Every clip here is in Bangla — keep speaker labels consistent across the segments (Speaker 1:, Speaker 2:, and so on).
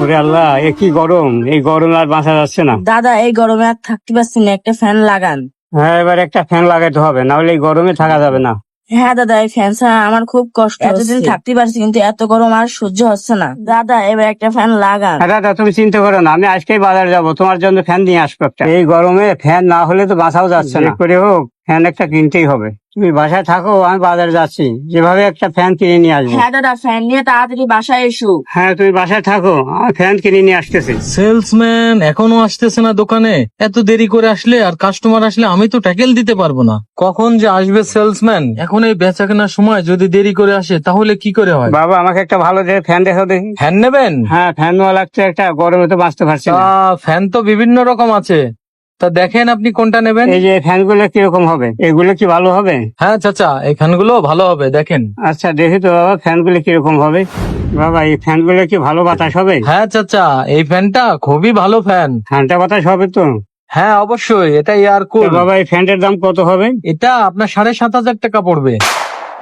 Speaker 1: ওরে আল্লাহ, এ কি গরম! এই গরমে আর বাঁচা যাচ্ছে না।
Speaker 2: দাদা এই গরমে আর থাকতে পারছি না, একটা ফ্যান লাগান।
Speaker 1: হ্যাঁ, এবার একটা ফ্যান লাগাতে হবে, না হলে এই গরমে থাকা যাবে না।
Speaker 2: হ্যাঁ দাদা, এই ফ্যান ছাড়া আমার খুব কষ্ট এতদিন
Speaker 1: হচ্ছে।
Speaker 2: থাকতে পারছি, কিন্তু এত গরম আর সহ্য হচ্ছে না। দাদা এবার একটা ফ্যান লাগান।
Speaker 1: হ্যাঁ দাদা, তুমি চিন্তা করো না, আমি আজকেই বাজার যাব, তোমার জন্য ফ্যান নিয়ে আসবো একটা। এই গরমে ফ্যান না হলে তো বাঁচাও যাচ্ছে না, যে করে হোক ফ্যান একটা কিনতেই হবে। তুমি বাসায় থাকো, আমি বাজারে যাচ্ছি, যেভাবে একটা ফ্যান কিনে নিয়ে আসবো।
Speaker 2: হ্যাঁ দাদা, ফ্যান নিয়ে তাড়াতাড়ি বাসায় এসো।
Speaker 1: হ্যাঁ, তুমি বাসায় থাকো, আমি ফ্যান কিনে নিয়ে আসতেছি।
Speaker 3: সেলসম্যান এখনো আসতেছে না দোকানে। এত দেরি করে আসলে আর কাস্টমার আসলে আমি তো ট্যাকেল দিতে পারবো না। কখন যে আসবে সেলসম্যান? এখন এই বেচা কেনার সময় যদি দেরি করে আসে তাহলে কি করে হয়?
Speaker 1: বাবা, আমাকে একটা ভালো দেখে ফ্যান দেখাও দেখি।
Speaker 3: ফ্যান নেবেন?
Speaker 1: হ্যাঁ, ফ্যান নেওয়া লাগছে একটা, গরমে তো বাঁচতে পারছি
Speaker 3: তা
Speaker 1: না।
Speaker 3: ফ্যান তো বিভিন্ন রকম আছে, তা দেখেন আপনি কোনটা নেবেন।
Speaker 1: এই যে ফ্যানগুলো কিরকম হবে, এগুলো কি ভালো হবে?
Speaker 3: হ্যাঁ চাচা, এই ফ্যানগুলো ভালো হবে, দেখেন।
Speaker 1: আচ্ছা, দেখি তো বাবা, ফ্যানগুলো কিরকম হবে। বাবা, এই ফ্যানগুলো কি ভালো বাতাস হবে?
Speaker 3: হ্যাঁ চাচা, এই ফ্যানটা খুবই ভালো ফ্যান।
Speaker 1: ঠান্ডা বাতাস হবে তো?
Speaker 3: হ্যাঁ অবশ্যই, এটা এয়ার
Speaker 1: তো
Speaker 3: কুল।
Speaker 1: বাবা, এই ফ্যানটার দাম কত হবে?
Speaker 3: এটা আপনার 7,500 টাকা পড়বে।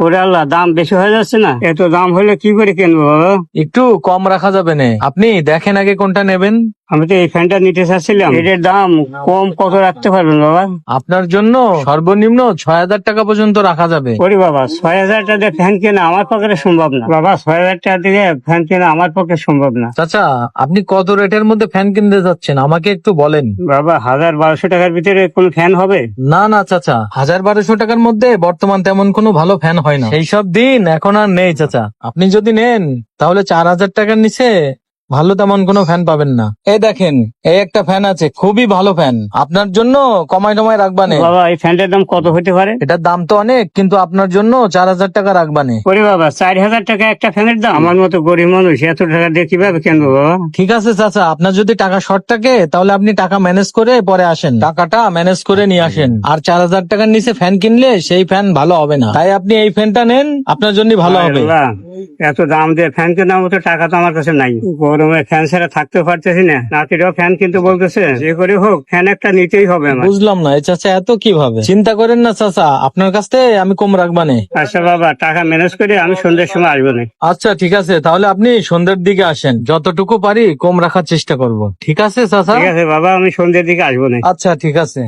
Speaker 1: ওরে আল্লাহ, দাম বেশি হয়ে যাচ্ছে না? এত দাম হলে কি করে কিনবো বাবা?
Speaker 3: একটু কম রাখা যাবে না? আপনি দেখেন আগে কোনটা নেবেন।
Speaker 1: আমি তো এই ফ্যানটা নিতে চাচ্ছিলাম, এটার দাম কম কত রাখতে পারবেন বাবা?
Speaker 3: আপনার জন্য সর্বনিম্ন 6,000 টাকা পর্যন্ত রাখা যাবে।
Speaker 1: ওরে বাবা, 6,000 টাকা দিয়ে ফ্যান কেনা আমার পক্ষে সম্ভব না বাবা। 6,000 টাকা দিয়ে ফ্যান কেনা আমার পক্ষে সম্ভব না।
Speaker 3: চাচা, আপনি কত রেটের মধ্যে ফ্যান কিনতে যাচ্ছেন আমাকে একটু বলেন।
Speaker 1: বাবা, 1,000-1,200 টাকার ভিতরে কোন ফ্যান হবে?
Speaker 3: না না চাচা, 1,000-1,200 টাকার মধ্যে বর্তমান তেমন কোনো ভালো ফ্যান হয় না। সেই সব দিন এখন আর নেই চাচা। আপনি যদি নেন তাহলে 4,000 টাকার নিচে ভালো তেমন কোনো ফ্যান পাবেন না। এই দেখেন, এই একটা ফ্যান আছে, খুবই ভালো ফ্যান, আপনার জন্য কমায় টমায় রাখবানে।
Speaker 1: বাবা, এই ফ্যানটার দাম কত হতে পারে?
Speaker 3: এটার দাম তো অনেক, কিন্তু আপনার জন্য 4,000 টাকা রাখবানে।
Speaker 1: ওরে বাবা, 4,000 টাকা একটা ফ্যানের দাম? আমার মতো গরিব মানুষ এত টাকা দিয়ে কিভাবে কিনবো বাবা?
Speaker 3: ঠিক আছে চাচা, আপনার যদি টাকা শর্ট থাকে তাহলে আপনি টাকা ম্যানেজ করে পরে আসেন, টাকাটা ম্যানেজ করে নিয়ে আসেন। আর 4,000 টাকার নিচে ফ্যান কিনলে সেই ফ্যান ভালো হবে না, তাই আপনি এই ফ্যানটা নেন, আপনার জন্য ভালো হবে।
Speaker 1: আল্লাহ, এত দাম দিয়ে ফ্যান কেনার মতো টাকা তো আমার কাছে নাই। গরমে ফ্যান ছাড়া থাকতে পারতেছি না। নাতিরাও ফ্যান কিনতে বলতেছে, যে করে হোক ফ্যান একটা নিতেই হবে আমার।
Speaker 3: বুঝলাম না এই চাচা এত কিভাবে চিন্তা করেন না চাচা, আপনার কাছ থেকে আমি কম রাখবানে।
Speaker 1: আচ্ছা বাবা, টাকা ম্যানেজ করে আমি সন্ধ্যের সময় আসবো না।
Speaker 3: আচ্ছা ঠিক আছে, তাহলে আপনি সন্ধ্যের দিকে আসেন, যতটুকু পারি কম রাখার চেষ্টা করব। ঠিক আছে চাচা?
Speaker 1: ঠিক আছে বাবা, আমি সন্ধ্যের দিকে আসবো না।
Speaker 3: আচ্ছা ঠিক আছে।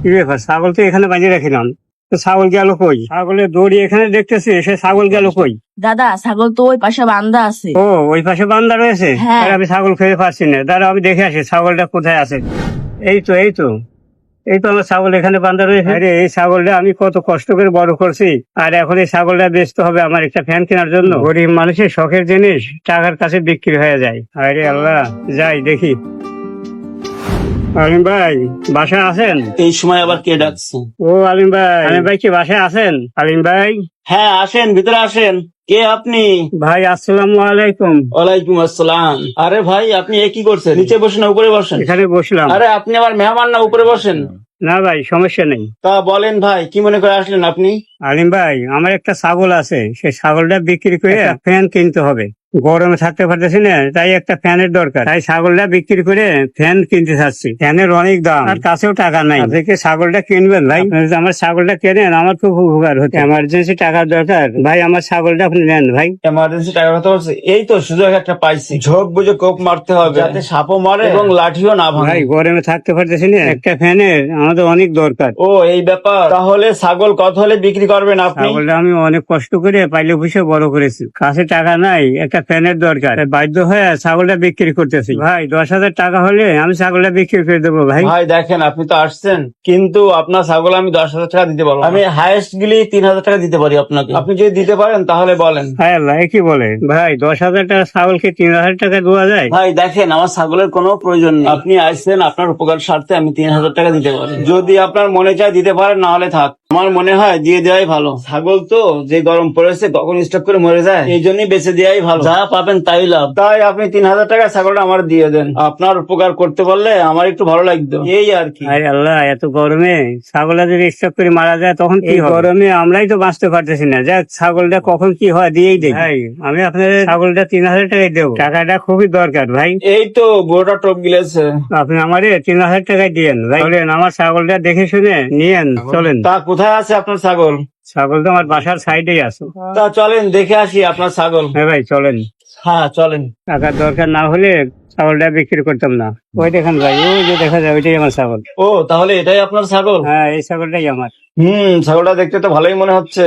Speaker 1: কি ব্যাপার, ছাগল তো এখানে বাঁধিয়ে রাখিলাম, তো ছাগল গেল কই? ছাগলের দড়ি এখানে দেখতেছি, সে ছাগল গেল কই?
Speaker 2: দাদা ছাগল তো ওই পাশে বান্ধা আছে।
Speaker 1: ও, ওই পাশে বান্দা রয়েছে?
Speaker 2: হ্যাঁ।
Speaker 1: আরে, আমি ছাগল খেতে পারছি না, দাঁড়া আমি দেখে আসি ছাগলটা কোথায় আছে। এই তো এই তো এই তো আমার ছাগল এখানে বান্ধা রয়েছে। আরে, এই ছাগলটা আমি কত কষ্ট করে বড় করছি, আর এখন এই ছাগলটা বেচতে হবে আমার একটা ফ্যান কেনার জন্য। গরিব মানুষের শখের জিনিস টাকার কাছে বিক্রি হয়ে যায়। আরে আল্লাহ, যাই দেখি। আলিম ভাই, বাসায় আছেন?
Speaker 4: এই সময় আবার কে ডাকছে?
Speaker 1: ও আলিম ভাই, আলিম ভাই কি বাসায় আছেন? আলিম ভাই,
Speaker 4: হ্যাঁ আসেন, ভিতরে আসেন। কে আপনি?
Speaker 1: ভাই আসসালামু আলাইকুম।
Speaker 4: ওয়ালাইকুম আসসালাম। আরে ভাই, আপনি এ কি করছেন? নিচে বসেন না উপরে বসেন?
Speaker 1: এখানে বসলাম।
Speaker 4: আরে আপনি আবার মেহমান না, উপরে বসেন।
Speaker 1: না ভাই, সমস্যা নেই।
Speaker 4: তা বলেন ভাই, কি মনে করে আসলেন আপনি?
Speaker 1: আলিম ভাই, আমার একটা ছাগল আছে, সেই ছাগলটা বিক্রি করে ফ্যান কিনতে হবে। গরমে থাকতে পারতেছি না, তাই একটা ফ্যানের দরকার। তাই ছাগলটা বিক্রি করে ফ্যান কিনতে চাচ্ছি। ফ্যানের অনেক দাম, আর কাছেও টাকা নাই। আপনি কি ছাগলটা কিনবেন ভাই? আপনি যদি আমার ছাগলটা কেনেন আমার খুব উপকার হতো। এমার্জেন্সি টাকার দরকার ভাই, আমার ছাগলটা আপনি নেন ভাই।
Speaker 4: এমার্জেন্সি টাকা কথা বলছে? এই তো সুযোগ একটা পাইছি, ঝোপ বুঝে কোপ মারতে হবে, যাতে সাপও মারে এবং লাঠিও না
Speaker 1: ভাই,
Speaker 4: ভাঙে।
Speaker 1: গরমে থাকতে পারতেছি না, একটা ফ্যানের আমাদের অনেক দরকার।
Speaker 4: ও এই ব্যাপার, তাহলে ছাগল কত হলে বিক্রি করবেন আপনি?
Speaker 1: ছাগলটা আমি অনেক কষ্ট করে পাইলে পুষে বড় করেছি, কাছে টাকা নাই, একটা ফ্যানের দরকার, তাই বাধ্য হয়ে ছাগলটা বিক্রি করতেছি। ভাই, 10,000 টাকা হলে আমি ছাগলটা বিক্রি করে দেবো ভাই।
Speaker 4: ভাই দেখেন, আপনি তো আসছেন, কিন্তু আপনার ছাগল আমি 10,000 টাকা দিতে পারবো। আমি হাইয়েস্ট গেলে 3,000 টাকা দিতে পারি আপনাকে। আপনি যদি দিতে পারেন তাহলে বলেন।
Speaker 1: হ্যাঁ আল্লাহ, এ কি বলে ভাই, 10,000 টাকা ছাগলকে 3,000 টাকা দেওয়া যায়?
Speaker 4: ভাই দেখেন, আমার ছাগলের কোনো প্রয়োজন নেই, আপনি আসছেন আপনার উপকার স্বার্থে আমি 3,000 টাকা দিতে পারি। যদি আপনার মনে চায় দিতে পারেন, না হলে থাক। আমার মনে হয় দিয়ে দেওয়াই ভালো। ছাগল তো যে গরম পড়েছে কখন স্টক করে মরে যায়, এই জন্যই বেঁচে দেওয়াই ভালো। যা পাবেন তাই লাভ। তাই আপনি 3,000 টাকা ছাগলটা আমার দিয়ে দেন। আপনার উপকার করতে পারলে আমার একটু ভালো লাগতো, এই আর কি।
Speaker 1: আরে আল্লাহ, এত গরমে ছাগলটা যদি স্টক করে মারা যায় তখন কি হবে? গরমে আমরাই তো বাঁচতে পারতেছি না। যাক, ছাগলটা কখন কি হয় দিয়েই দেয়। ভাই, আমি আপনার ছাগলটা 3,000 টাকায় দেবো, টাকাটা খুবই দরকার ভাই।
Speaker 4: এই তো বুড়োটা টপ গিলেছে।
Speaker 1: আপনি আমারে 3,000 টাকায় দিয়েন ভাই। চলেন, আমার ছাগলটা দেখে শুনে নিয়েন, চলেন।
Speaker 4: তা কোথায় আছে আপনার ছাগল?
Speaker 1: ছাগল তো আমার বাসার সাইডেই আছে।
Speaker 4: তা চলেন দেখে আসি আপনার ছাগল।
Speaker 1: হ্যাঁ ভাই চলেন,
Speaker 4: হ্যাঁ চলেন।
Speaker 1: টাকার দরকার না হলে ছাগলটা বিক্রি করতাম না। ওই দেখেন ভাই, ওই যে দেখা যায় ওইটাই আমার ছাগল।
Speaker 4: ও তাহলে এটাই আপনার ছাগল?
Speaker 1: হ্যাঁ এই ছাগলটাই আমার।
Speaker 4: ছাগলটা দেখতে তো ভালোই মনে হচ্ছে।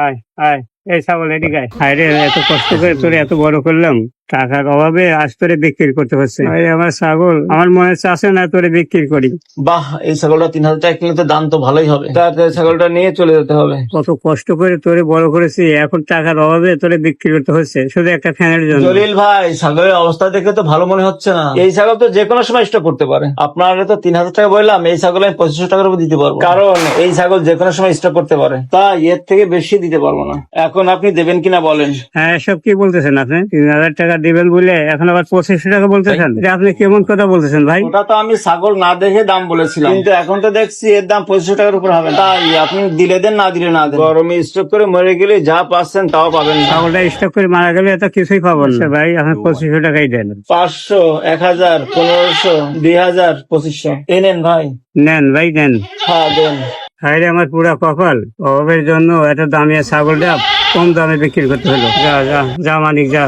Speaker 1: আয় আয়, এই ছাগল এদিকে আয়। হায় রে, এত কষ্ট করে তোরে এত বড় করলাম, টাকার অভাবে আজ তোরে বিক্রি করতে হচ্ছে। এই আমার ছাগল, আমার মনে চাচ্ছে না তোরে বিক্রি করি।
Speaker 4: বাহ, এই ছাগলটা 3000 টাকা কিনলে তো দাম তো ভালোই হবে। তাড়াতাড়ি ছাগলটা নিয়ে চলে যেতে হবে।
Speaker 1: কত কষ্ট করে তোরে বড় করেছি, এখন টাকার অভাবে তোরে বিক্রি করতে হচ্ছে শুধু একটা ফ্যানের জন্য।
Speaker 4: জলিল ভাই, ছাগলের অবস্থা দেখে তো ভালো মনে হচ্ছে না। এই ছাগল তো যে কোনো সময় স্টক করতে পারে। আপনার তো 3000 টাকা বললাম, এই ছাগল আমি 2500 টাকার উপর দিতে পারবো, কারণ এই ছাগল যে কোনো সময় স্টক করতে পারে। তাই এর থেকে বেশি দিতে পারবো না। এখন আপনি দেবেন কিনা বলেন?
Speaker 1: হ্যাঁ, এসব কি বলতেছেন আপনি? 3000 টাকা দিবেন বলে এখন আবার 2500 টাকা বলতেছেন? এটা আপনি কেমন কথা বলতেছেন ভাই?
Speaker 4: ওটা তো আমি ছাগল না দেখে দাম বলেছিলাম, কিন্তু এখন তো দেখছি এর দাম 2500 টাকার উপর হবে। তাই আপনি দিলে দেন, না দিলে না দেন। গরমে স্টক করে মরে গেলে যা পাচ্ছেন তাও পাবেন না।
Speaker 1: ছাগলটা স্টক করে মারা গেলে এত কিছুই পাবো না ভাই, আপনি 2500 টাকাই দেন।
Speaker 4: 500, 1000, 1500, 2000, 2500 এই নেন ভাই।
Speaker 1: নেন ভাই নেন।
Speaker 4: হ্যাঁ দেন।
Speaker 1: হায় রে, আমার পুরা কপাল, অভাবের জন্য এত দামি ছাগলটা কম দামে বিক্রি করতে হলো। যা যা যা মানিক যা,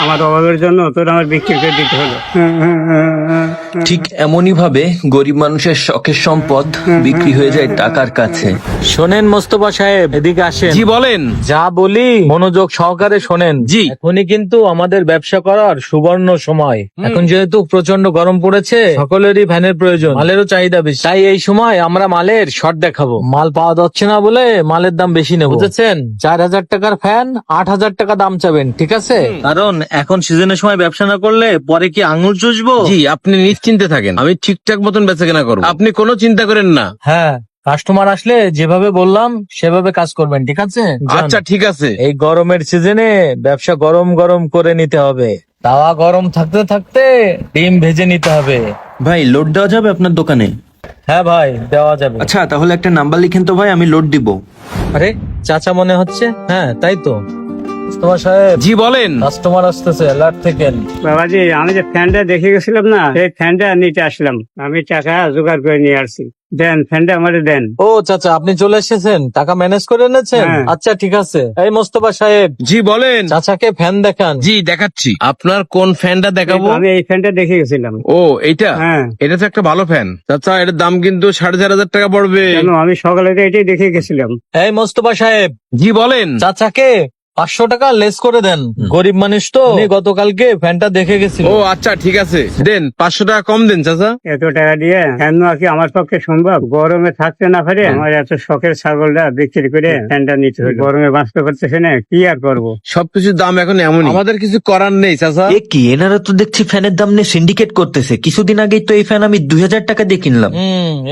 Speaker 1: আমার অভাবের জন্য তোর আমার বিক্রি করে দিতে হলো।
Speaker 5: ঠিক এমনই ভাবে গরিব মানুষের শখের সম্পদ বিক্রি হয়ে যায় টাকার কাছে।
Speaker 3: শোনেন মোস্তফা সাহেব, এদিকে আসেন।
Speaker 6: জি বলেন।
Speaker 3: যা বলি মনোযোগ সহকারে শোনেন।
Speaker 6: জি।
Speaker 3: এখনই কিন্তু আমাদের ব্যবসা করার সুবর্ণ সময়। এখন যেহেতু প্রচন্ড গরম পড়েছে, সকলেরই ফ্যানের প্রয়োজন, মালেরও চাহিদা বেশি। তাই এই সময় আমরা মালের শর্ট দেখাবো। মাল পাওয়া যাচ্ছে না বলে মালের দাম বেশি নেব, বুঝেছেন? 4000 টাকার ফ্যান 8000 টাকা দাম চাবেন, ঠিক আছে? কারণ এখন সিজনের সময় ব্যবসা না করলে পরে কি আঙুল চুষবো?
Speaker 6: জি, আপনি নিশ্চিন্তে থাকেন, আমি ঠিকঠাক মতন বেচা কেনা করবো, আপনি কোনো চিন্তা করেন না।
Speaker 3: হ্যাঁ, কাস্টমার আসলে যেভাবে বললাম সেভাবে কাজ করবেন, ঠিক আছে? যান।
Speaker 6: আচ্ছা ঠিক আছে।
Speaker 3: এই গরমের সিজনে ব্যবসা গরম গরম করে নিতে হবে। তাওয়া গরম থাকতে থাকতে ডিম ভেজে নিতে হবে।
Speaker 5: ভাই লোড দেওয়া যাবে আপনার দোকানে?
Speaker 3: হ্যাঁ ভাই, দেওয়া যাবে।
Speaker 5: আচ্ছা তাহলে একটা নাম্বার লিখেন তো ভাই, আমি লোড দিব।
Speaker 3: আরে চাচা মনে হচ্ছে। হ্যাঁ তাই তো। মোস্তফা সাহেব,
Speaker 6: জি বলেন।
Speaker 3: কাস্টমার আসতেছে, অ্যালার্ট থেকেন।
Speaker 1: বাবাজি, আমি যে ফ্যানটা দেখে গেছিলাম না, সেই ফ্যানটা নিতে আসলাম। আমি টাকা জোগাড় করে নিয়ে আসছি। দেন ফ্যানটা আমারে দেন।
Speaker 3: ও চাচা, আপনি চলে এসেছেন, টাকা ম্যানেজ করে এনেছেন?
Speaker 1: হ্যাঁ।
Speaker 3: আচ্ছা ঠিক আছে। এই মোস্তফা সাহেব,
Speaker 6: জি বলেন।
Speaker 3: চাচাকে ফ্যান দেখান।
Speaker 6: জি দেখাচ্ছি। আপনার কোন ফ্যানটা দেখাবো?
Speaker 1: আমি এই ফ্যানটা দেখে গেছিলাম।
Speaker 6: ও এইটা?
Speaker 1: হ্যাঁ।
Speaker 6: এটা তো একটা ভালো ফ্যান চাচা, এটার দাম কিন্তু 4500 টাকা পড়বে।
Speaker 1: কেন, আমি সকালে তো এটাই দেখে গেছিলাম।
Speaker 3: এই মোস্তফা সাহেব,
Speaker 6: জি বলেন।
Speaker 3: চাচাকে 500 টাকা লেস করে দেন। গরিব মানুষ তো, উনি গতকালকে ফ্যানটা দেখে গেছিল।
Speaker 6: ও আচ্ছা ঠিক আছে, দেন 500 টাকা কম দেন চাচা।
Speaker 1: এত টাকা দিয়ে ফ্যান নেওয়া কি আমার পক্ষে সম্ভব? গরমে থাকতে না পারে আমার এত শখের ছাগলটা বিক্রি করে ফ্যানটা নিতে হলো। গরমে বাঁচতে পারতেছে না, কি আর করবো?
Speaker 6: সবকিছুর দাম এখন এমনই, আমাদের কিছু করার নেই চাচা।
Speaker 5: এ কি, এনারা তো দেখছি ফ্যানের দাম নিয়ে সিন্ডিকেট করতেছে। কিছুদিন আগেই তো এই ফ্যান আমি 2000 টাকা দিয়ে কিনলাম।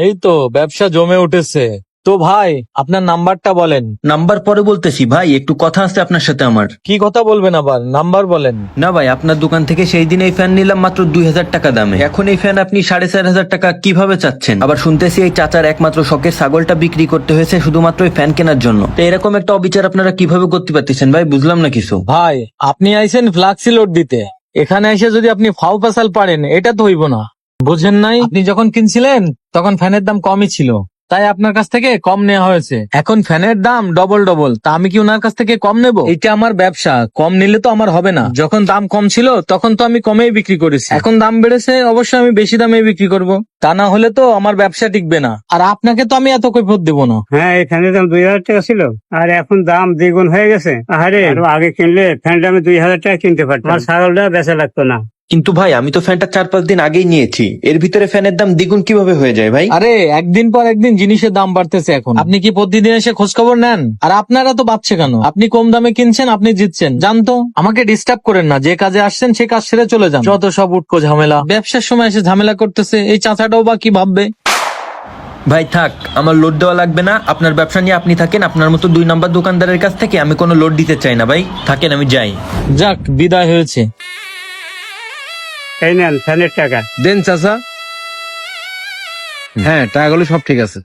Speaker 3: এই তো ব্যবসা জমে উঠেছে। তো ভাই, আপনার নাম্বারটা বলেন।
Speaker 5: নাম্বার পরে বলতেছি ভাই, একটু কথা আছে আপনার সাথে আমার।
Speaker 3: কি কথা বলবেন আবার? নাম্বার বলেন।
Speaker 5: না ভাই, আপনার দোকান থেকে সেই দিন এই ফ্যান নিলাম মাত্র 2000 টাকা দামে। এখন এই ফ্যান আপনি 4500 টাকা কিভাবে চাচ্ছেন? আবার শুনতেছি এই চাচার একমাত্র শখের ছাগলটা বিক্রি করতে হয়েছে শুধুমাত্র এই ফ্যান কেনার জন্য। তো এরকম একটা অবিচার আপনারা কিভাবে করতে পারতেছেন ভাই, বুঝলাম না কিছু।
Speaker 3: ভাই, আপনি আইছেন ফ্লাক্সি লোড দিতে, এখানে এসে যদি আপনি ফাউ পেশাল পারেন, এটা তো হইব না। বুঝেন নাই? আপনি যখন কিনছিলেন তখন ফ্যানের দাম কমই ছিল, তাই আপনার কাছ থেকে কম নেওয়া হয়েছে। এখন ফ্যানের দাম ডবল ডবল, তা আমি কি ওনার কাছ থেকে কম নেব? এটা আমার ব্যবসা, কম নিলে তো আমার হবে না। যখন দাম কম ছিল তখন তো আমি কমেই বিক্রি করেছি, এখন দাম বেড়েছে অবশ্যই আমি বেশি দামে বিক্রি করব। তা না হলে তো আমার ব্যবসা টিকবে না। আর আপনাকে তো আমি এত কৈফিয়ত দেবো না।
Speaker 1: হ্যাঁ, এই ফ্যানের দাম 2000 টাকা ছিল, আর এখন দাম দ্বিগুণ হয়ে গেছে। আরে আরো আগে কিনলে ফ্যানটা আমি 2000 টাকা কিনতে পারতাম, আমার ছাগলটা বেচা লাগতো না।
Speaker 5: কিন্তু ভাই আমি তো ফ্যানটা 4-5 দিন আগেই নিয়েছি, এর ভিতরে ফ্যানের দাম দ্বিগুণ কিভাবে হয়ে যায় ভাই?
Speaker 3: আরে একদিন পর একদিন জিনিসের দাম বাড়তেছে এখন, আপনি কি প্রতিদিন এসে খোঁজ খবর নেন? আর আপনারা তো বাড়ছে কেন? আপনি কম দামে কিনছেন, আপনি জিতছেন, জানতো। আমাকে ডিস্টার্ব করেন না, যে কাজে আসছেন সে কাজ সেরে চলে যান। যত সব উটকো ঝামেলা, ব্যবসার সময় এসে ঝামেলা করতেছে। এই চাচাটাও বা কি ভাববে?
Speaker 5: ভাই থাক, আমার লোড দেওয়া লাগবে না। আপনার ব্যবসা নিয়ে আপনি থাকেন, আপনার মতো 2 নাম্বার দোকানদারের কাছ থেকে আমি কোনো লোড দিতে চাই না ভাই, থাকেন, আমি যাই।
Speaker 3: যাক, বিদায় হয়েছে।
Speaker 1: এই নেন ফ্যানের টাকা।
Speaker 6: দেন চাচা। হ্যাঁ টাকাগুলো সব ঠিক আছে,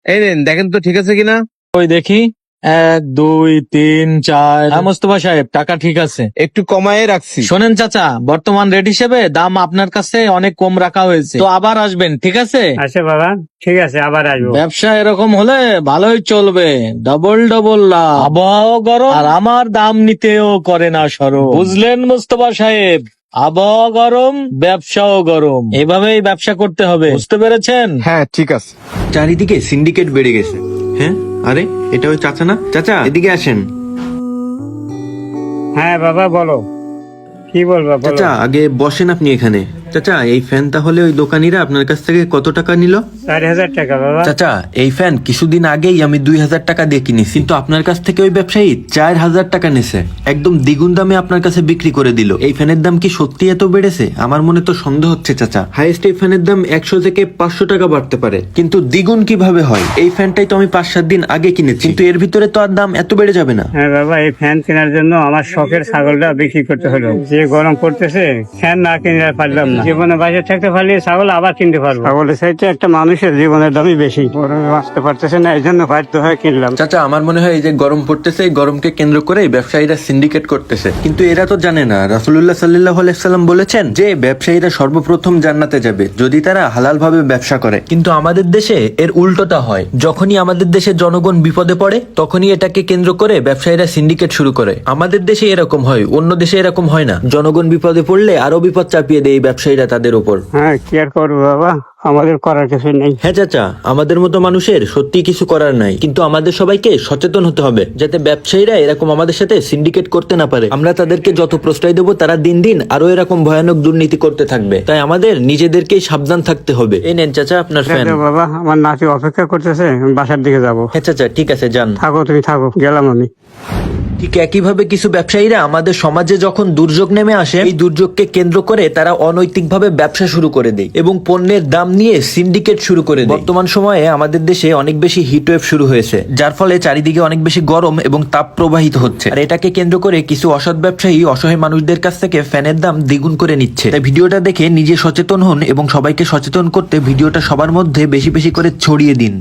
Speaker 6: এই নেন দেখেন তো ঠিক আছে কিনা।
Speaker 3: ওই দেখি। 1 2 3 4। হ্যাঁ মোস্তফা সাহেব, টাকা ঠিক আছে।
Speaker 6: একটু কমায় রাখছি।
Speaker 3: শোনেন চাচা, বর্তমান রেট হিসেবে দাম আপনার কাছে অনেক কম রাখা হয়েছে, তো আবার আসবেন, ঠিক আছে?
Speaker 1: আচ্ছা বাবা, ঠিক আছে, আবার আসবো।
Speaker 3: ব্যবসা এরকম হলে ভালোই চলবে, ডবল ডবল লাভ। আবহাওয়া গরম আর আমার দাম নিতেও করে না সরব, বুঝলেন মোস্তফা সাহেব? আবহাওয়া গরম, ব্যবসাও গরম, এভাবেই ব্যবসা করতে হবে, বুঝতে পেরেছেন?
Speaker 6: হ্যাঁ ঠিক আছে।
Speaker 5: চারিদিকে সিন্ডিকেট বেড়ে গেছে। হ্যাঁ, আরে এটা ওই চাচা না? চাচা এদিকে আসেন।
Speaker 1: হ্যাঁ বাবা, বলো, কি বলবা বলো।
Speaker 5: চাচা আগে বসেন আপনি এখানে। চাচা এই ফ্যান তাহলে ওই দোকানিরা আপনার কাছ থেকে কত টাকা নিল?
Speaker 1: 4,000 টাকা বাবা।
Speaker 5: চাচা এই ফ্যান কিছুদিন আগেই আমি 2,000 টাকা দিয়ে কিনেছি, কিন্তু আপনার কাছ থেকে ওই ব্যবসায়ী 4,000 টাকা নিছে। একদম দ্বিগুণ দামে আপনার কাছে বিক্রি করে দিল। এই ফ্যানের দাম কি সত্যি এত বেড়েছে? আমার মনে তো সন্দেহ হচ্ছে চাচা। হাইয়েস্ট এই ফ্যানের দাম 100 থেকে 500 টাকা বাড়তে পারে, কিন্তু দ্বিগুণ কিভাবে হয়? এই ফ্যানটাই তো আমি 5-7 দিন আগে কিনেছি, কিন্তু এর ভিতরে তো আর দাম এত বেড়ে যাবে না।
Speaker 1: হ্যাঁ বাবা, এই ফ্যান কেনার জন্য আমার শখের ছাগলটা বিক্রি করতে হলো। যে গরম পড়তেছে, ফ্যান না কিনে আর পারলাম না। জীবনে বাইরে থাকতে পারলে ছাগল আবার কিনতে পারবো। ছাগলের চাইতে একটা মানুষের জীবনের দামই বেশি। গরমে বাঁচতে পারতেছে না, এই জন্য বাধ্য হয়ে কিনলাম।
Speaker 5: চাচা আমার মনে হয় এই যে গরম পড়তেছে, এই গরমকে কেন্দ্র করে ব্যবসায়ীরা সিন্ডিকেট করতেছে, কিন্তু এরা তো জানে না রাসূলুল্লাহ সাল্লাল্লাহু আলাইহি সাল্লাম বলেছেন যে ব্যবসায়ীরা সর্বপ্রথম জান্নাতে যাবে যদি তারা হালাল ভাবে ব্যবসা করে। কিন্তু আমাদের দেশে এর উল্টোটা হয়। যখনই আমাদের দেশে জনগণ বিপদে পড়ে তখনই এটাকে কেন্দ্র করে ব্যবসায়ীরা সিন্ডিকেট শুরু করে। আমাদের দেশে এরকম হয়, অন্য দেশে এরকম হয় না। জনগণ বিপদে পড়লে আরো বিপদ চাপিয়ে দেয় এই ব্যবসায়ীরা তাদের উপর।
Speaker 1: হ্যাঁ, কি আর করবো বাবা, আমাদের করার কিছু নেই।
Speaker 5: হ্যাঁ চাচা, আমাদের মতো মানুষের সত্যি কিছু করার নাই, কিন্তু আমাদের সবাইকে সচেতন হতে হবে যাতে ব্যবসায়ীরা এরকম আমাদের সাথে সিন্ডিকেট করতে না পারে। আমরা তাদেরকে যত প্রশ্রয় দেবো তারা দিন দিন আরো এরকম ভয়ানক দুর্নীতি করতে থাকবে। তাই আমাদের নিজেদেরকেই সাবধান থাকতে হবে। এই নেন চাচা আপনার ফ্যান।
Speaker 1: দেখো বাবা, আমার নাতি অপেক্ষা করতেছে, আমি বাসার দিকে যাবো।
Speaker 5: হ্যাঁ চাচা ঠিক আছে, যান।
Speaker 1: থাকো, তুমি থাকো, গেলাম আমি।
Speaker 5: ঠিক একইভাবে কিছু ব্যবসায়ীরা আমাদের সমাজে যখন দুর্যোগ নেমে আসে, এই দুর্যোগকে কেন্দ্র করে তারা অনৈতিকভাবে ব্যবসা শুরু করে দেয় এবং পণ্যের দাম নিয়ে সিন্ডিকেট শুরু করে দেয়। বর্তমান সময়ে আমাদের দেশে অনেক বেশি হিটওয়েভ শুরু হয়েছে, যার ফলে চারিদিকে অনেক বেশি গরম এবং তাপ প্রবাহিত হচ্ছে। আর এটাকে কেন্দ্র করে কিছু অসৎ ব্যবসায়ী অসহায় মানুষদের কাছ থেকে ফ্যানের দাম দ্বিগুণ করে নিচ্ছে। তাই ভিডিওটা দেখে নিজে সচেতন হন এবং সবাইকে সচেতন করতে ভিডিওটা সবার মধ্যে বেশি বেশি করে ছড়িয়ে দিন।